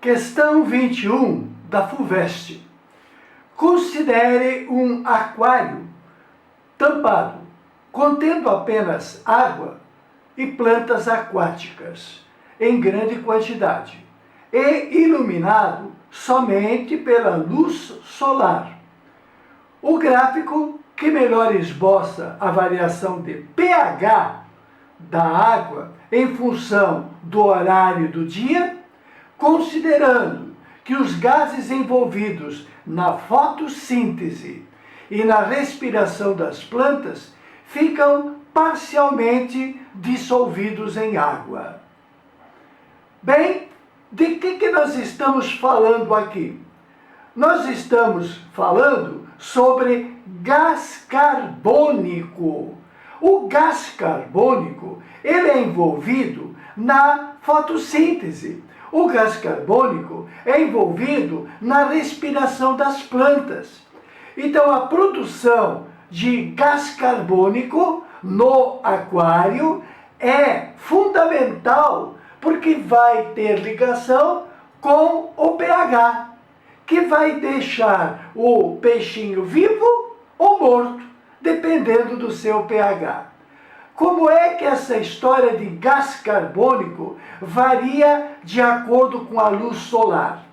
Questão 21 da FUVEST. Considere um aquário tampado, contendo apenas água e plantas aquáticas em grande quantidade e iluminado somente pela luz solar. O gráfico que melhor esboça a variação de pH da água em função do horário do dia, considerando que os gases envolvidos na fotossíntese e na respiração das plantas ficam parcialmente dissolvidos em água. Bem, de que nós estamos falando aqui? Nós estamos falando sobre gás carbônico. O gás carbônico, ele é envolvido na fotossíntese. O gás carbônico é envolvido na respiração das plantas. Então, a produção de gás carbônico no aquário é fundamental, porque vai ter ligação com o pH, que vai deixar o peixinho vivo ou morto, dependendo do seu pH. Como é que essa história de gás carbônico varia de acordo com a luz solar?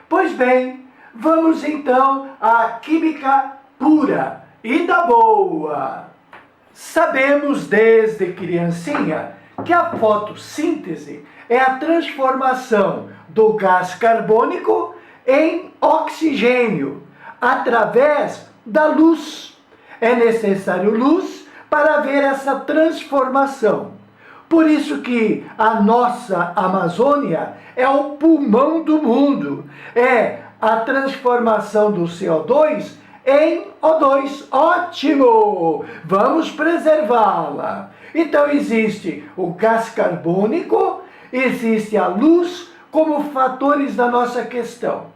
Pois bem, vamos então à química pura e da boa. Sabemos desde criancinha que a fotossíntese é a transformação do gás carbônico em oxigênio através da luz. É necessário luz para ver essa transformação. Por isso que a nossa Amazônia é o pulmão do mundo. É a transformação do CO2 em O2. Ótimo! Vamos preservá-la. Então existe o gás carbônico, existe a luz como fatores da nossa questão.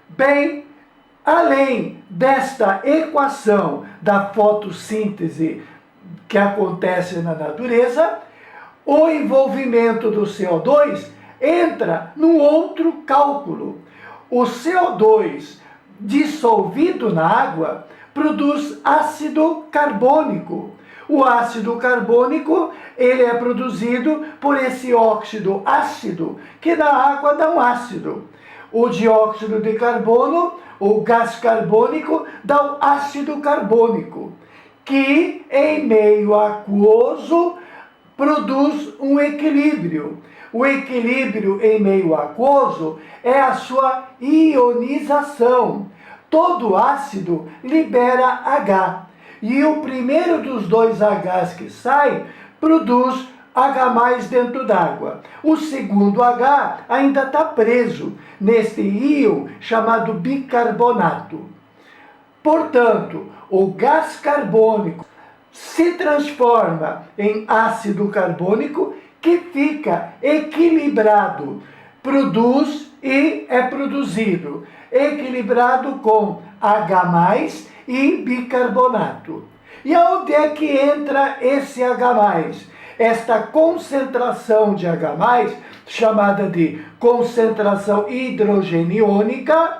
Bem, além desta equação da fotossíntese que acontece na natureza, o envolvimento do CO2 entra num outro cálculo. O CO2 dissolvido na água produz ácido carbônico. O ácido carbônico, ele é produzido por esse óxido ácido, que na água dá um ácido. O dióxido de carbono, o gás carbônico, dá um ácido carbônico, que em meio aquoso produz um equilíbrio. O equilíbrio em meio aquoso é a sua ionização. Todo ácido libera H. E o primeiro dos dois Hs que sai produz H+ dentro d'água. O segundo H ainda está preso neste íon chamado bicarbonato. Portanto, o gás carbônico se transforma em ácido carbônico que fica equilibrado, produz e é produzido, equilibrado com H+ e bicarbonato. E aonde é que entra esse H+? Esta concentração de H+, chamada de concentração hidrogeniônica,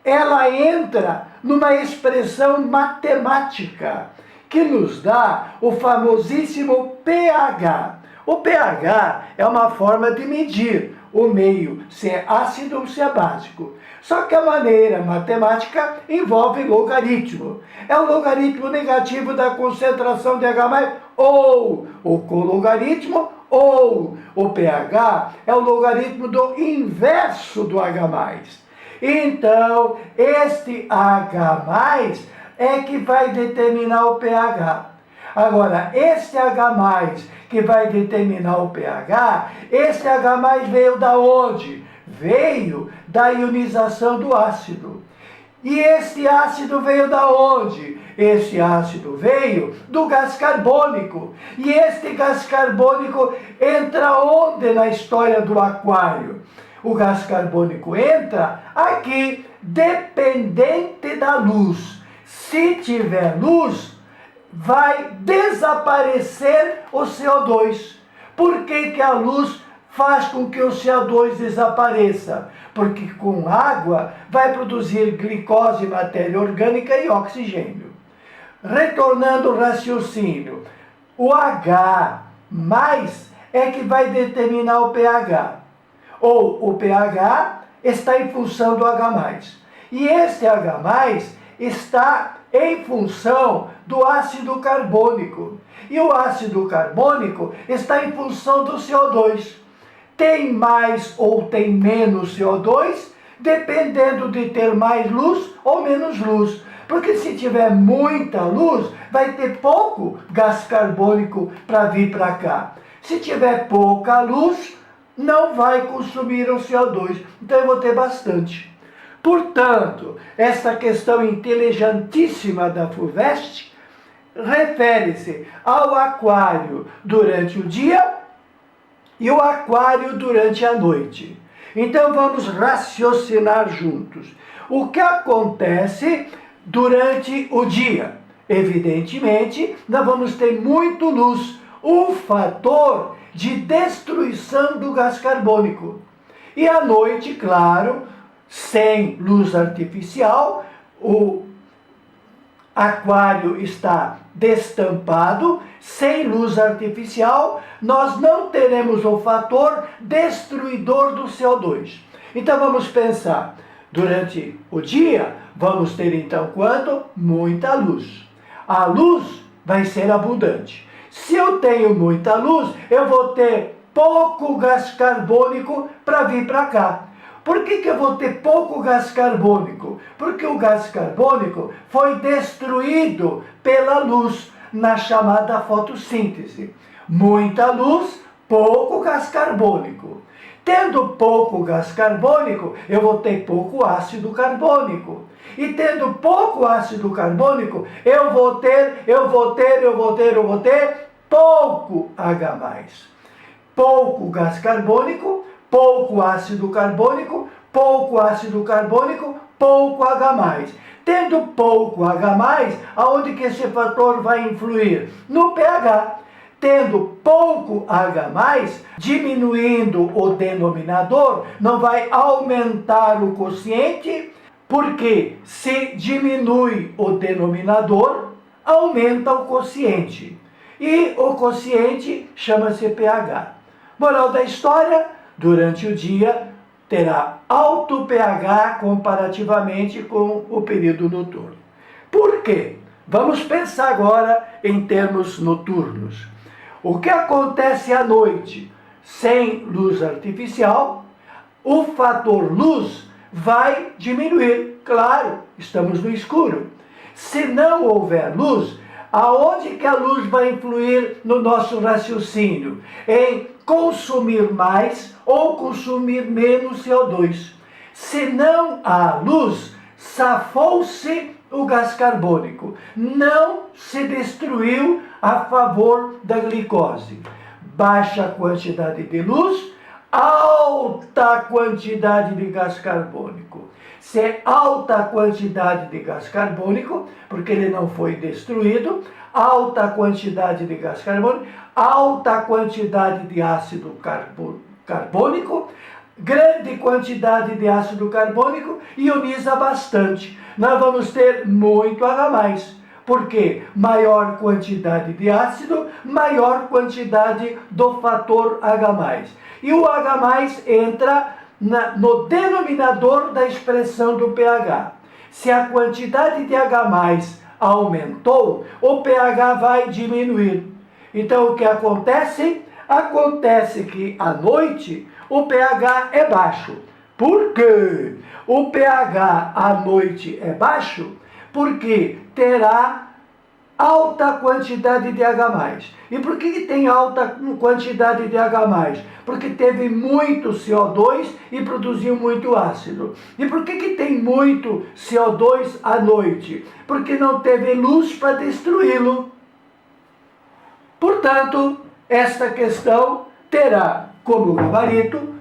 ela entra numa expressão matemática que nos dá o famosíssimo pH. O pH é uma forma de medir o meio, se é ácido ou se é básico. Só que a maneira matemática envolve logaritmo. É o logaritmo negativo da concentração de H+, ou o cologaritmo, ou o pH é o logaritmo do inverso do H+. Então, este H+ é que vai determinar o pH. Agora, este H+ que vai determinar o pH, esse H+ veio da onde? Veio da ionização do ácido. E esse ácido veio da onde? Esse ácido veio do gás carbônico. E este gás carbônico entra onde na história do aquário? O gás carbônico entra aqui, dependente da luz. Se tiver luz, vai desaparecer o CO2. Por que a luz faz com que o CO2 desapareça, porque com água vai produzir glicose, matéria orgânica e oxigênio. Retornando ao raciocínio, o H mais é que vai determinar o pH, ou o pH está em função do H+. E este H+, está em função do ácido carbônico. E o ácido carbônico está em função do CO2. Tem mais ou tem menos CO2, dependendo de ter mais luz ou menos luz. Porque se tiver muita luz, vai ter pouco gás carbônico para vir para cá. Se tiver pouca luz, não vai consumir o CO2. Então eu vou ter bastante. Portanto, essa questão inteligentíssima da FUVEST refere-se ao aquário durante o dia e o aquário durante a noite. Então vamos raciocinar juntos. O que acontece durante o dia? Evidentemente, nós vamos ter muito luz, o fator de destruição do gás carbônico. E à noite, claro, sem luz artificial, o aquário está destampado, sem luz artificial, nós não teremos o fator destruidor do CO2. Então vamos pensar, durante o dia, vamos ter então quanto? Muita luz. A luz vai ser abundante. Se eu tenho muita luz, eu vou ter pouco gás carbônico para vir para cá. Por que eu vou ter pouco gás carbônico? Porque o gás carbônico foi destruído pela luz na chamada fotossíntese. Muita luz, pouco gás carbônico. Tendo pouco gás carbônico, eu vou ter pouco ácido carbônico. E tendo pouco ácido carbônico, eu vou ter pouco H+. Pouco gás carbônico, pouco ácido carbônico, pouco H+. Tendo pouco H+, aonde que esse fator vai influir? No pH. Tendo pouco H+, diminuindo o denominador, não vai aumentar o quociente, porque se diminui o denominador, aumenta o quociente. E o quociente chama-se pH. Moral da história, durante o dia terá alto pH comparativamente com o período noturno. Por quê? Vamos pensar agora em termos noturnos. O que acontece à noite? Sem luz artificial, o fator luz vai diminuir. Claro, estamos no escuro. Se não houver luz, aonde que a luz vai influir no nosso raciocínio? Em consumir mais ou consumir menos CO2. Se não há luz, safou-se o gás carbônico. Não se destruiu a favor da glicose. Baixa quantidade de luz, alta quantidade de gás carbônico. Se é alta quantidade de gás carbônico, porque ele não foi destruído, alta quantidade de gás carbônico, alta quantidade de ácido carbônico, grande quantidade de ácido carbônico, ioniza bastante. Nós vamos ter muito H+. Porque maior quantidade de ácido, maior quantidade do fator H+. E o H+ entra no denominador da expressão do pH. Se a quantidade de H+ aumentou, o pH vai diminuir. Então o que acontece? Acontece que à noite o pH é baixo. Por quê? O pH à noite é baixo porque terá alta quantidade de H+. E por que tem alta quantidade de H+? Porque teve muito CO2 e produziu muito ácido. E por que tem muito CO2 à noite? Porque não teve luz para destruí-lo. Portanto, esta questão terá como gabarito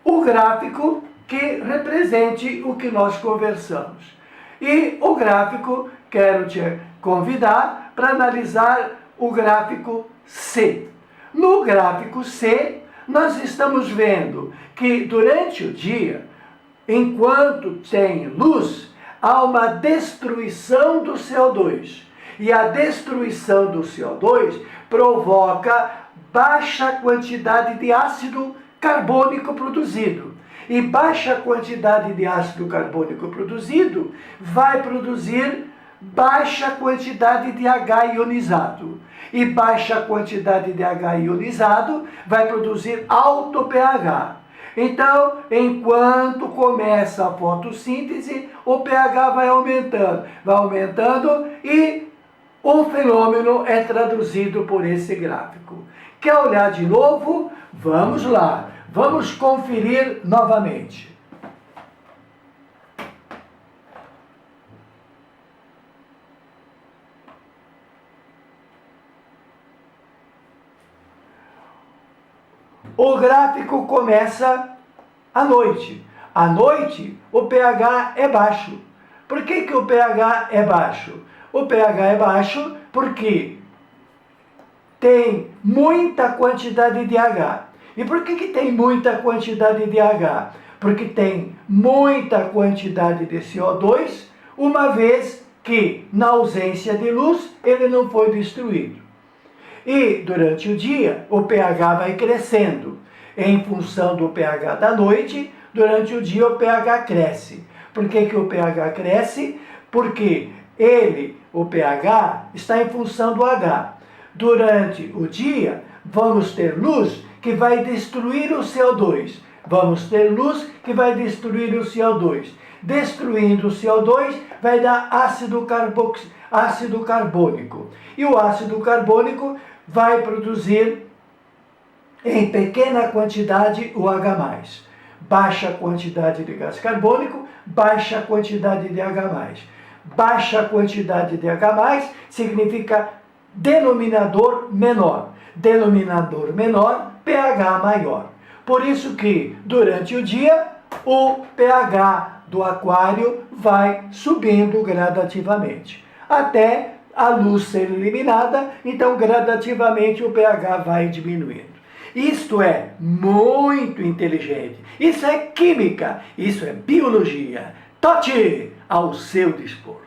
o gráfico que represente o que nós conversamos. E o gráfico, quero te convidar para analisar o gráfico C. No gráfico C, nós estamos vendo que durante o dia, enquanto tem luz, há uma destruição do CO2. E a destruição do CO2 provoca baixa quantidade de ácido carbônico produzido. E baixa quantidade de ácido carbônico produzido vai produzir baixa quantidade de H ionizado. E baixa quantidade de H ionizado vai produzir alto pH. Então, enquanto começa a fotossíntese, o pH vai aumentando e o fenômeno é traduzido por esse gráfico. Quer olhar de novo? Vamos lá, vamos conferir novamente. O gráfico começa à noite. À noite, o pH é baixo. Por que o pH é baixo? O pH é baixo porque tem muita quantidade de H. E por que tem muita quantidade de H? Porque tem muita quantidade de CO2, uma vez que, na ausência de luz, ele não foi destruído. E, durante o dia, o pH vai crescendo. Em função do pH da noite, durante o dia o pH cresce. Por que o pH cresce? Porque o pH, está em função do H. Durante o dia, vamos ter luz que vai destruir o CO2. Vamos ter luz que vai destruir o CO2. Destruindo o CO2, vai dar ácido carbônico. E o ácido carbônico vai produzir em pequena quantidade o H+. Baixa quantidade de gás carbônico, baixa quantidade de H+. Baixa quantidade de H+, significa denominador menor. Denominador menor, pH maior. Por isso que, durante o dia, o pH do aquário vai subindo gradativamente, até a luz ser eliminada, então gradativamente o pH vai diminuindo. Isto é muito inteligente, isso é química, isso é biologia. Tote ao seu dispor.